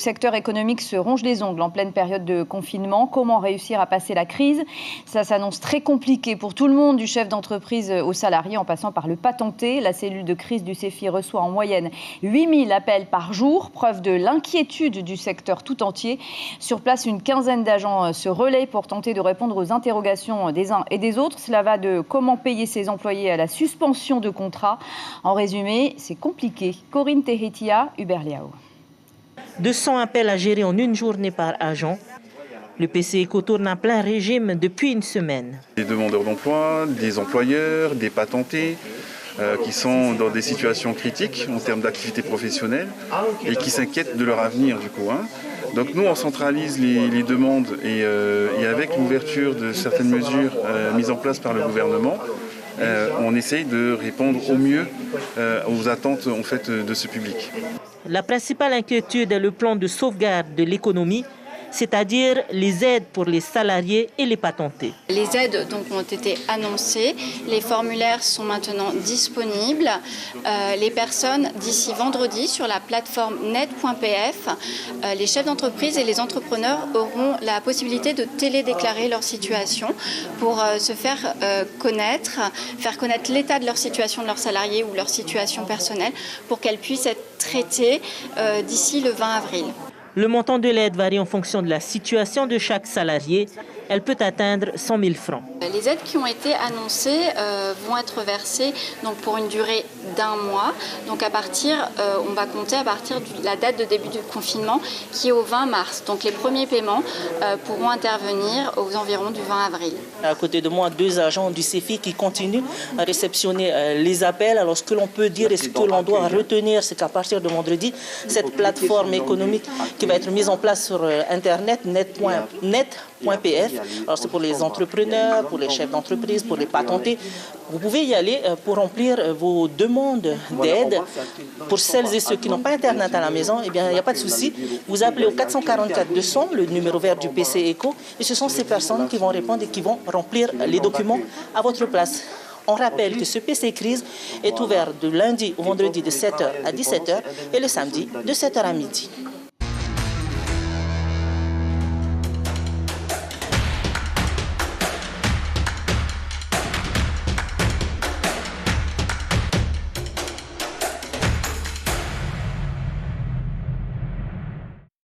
Le secteur économique se ronge les ongles en pleine période de confinement. Comment réussir à passer la crise? Ça s'annonce très compliqué pour tout le monde, du chef d'entreprise aux salariés, en passant par le patenté. La cellule de crise du CEFI reçoit en moyenne 8000 appels par jour, preuve de l'inquiétude du secteur tout entier. Sur place, une quinzaine d'agents se relaient pour tenter de répondre aux interrogations des uns et des autres. Cela va de comment payer ses employés à la suspension de contrats. En résumé, c'est compliqué. Corinne Tehetia, Hubert Liao. 200 appels à gérer en une journée par agent. Le PCECO tourne en plein régime depuis une semaine. Des demandeurs d'emploi, des employeurs, des patentés qui sont dans des situations critiques en termes d'activité professionnelle et qui s'inquiètent de leur avenir du coup. Donc nous, on centralise les demandes et avec l'ouverture de certaines mesures mises en place par le gouvernement, on essaye de répondre au mieux aux attentes en fait, de ce public. La principale inquiétude est le plan de sauvegarde de l'économie, c'est-à-dire les aides pour les salariés et les patentés. Les aides donc, ont été annoncées, les formulaires sont maintenant disponibles. Les personnes, d'ici vendredi, sur la plateforme net.pf, les chefs d'entreprise et les entrepreneurs auront la possibilité de télédéclarer leur situation pour se faire connaître l'état de leur situation de leurs salariés ou leur situation personnelle pour qu'elles puissent être traitées d'ici le 20 avril. Le montant de l'aide varie en fonction de la situation de chaque salarié. Elle peut atteindre 100 000 francs. Les aides qui ont été annoncées vont être versées donc, pour une durée d'1 mois. Donc on va compter à partir de la date de début du confinement qui est au 20 mars. Donc les premiers paiements pourront intervenir aux environs du 20 avril. À côté de moi, 2 agents du CEFI qui continuent à réceptionner les appels. Alors ce que l'on peut dire et ce que l'on doit retenir, c'est qu'à partir de vendredi, cette plateforme économique qui va être mise en place sur Internet, net.pf, alors c'est pour les entrepreneurs, pour les chefs d'entreprise, pour les patentés. Vous pouvez y aller pour remplir vos demandes d'aide. Pour celles et ceux qui n'ont pas Internet à la maison, eh bien, il n'y a pas de souci. Vous appelez au 444 200, le numéro vert du PCECO, et ce sont ces personnes qui vont répondre et qui vont remplir les documents à votre place. On rappelle que ce PC Crise est ouvert de lundi au vendredi de 7h à 17h et le samedi de 7h à midi.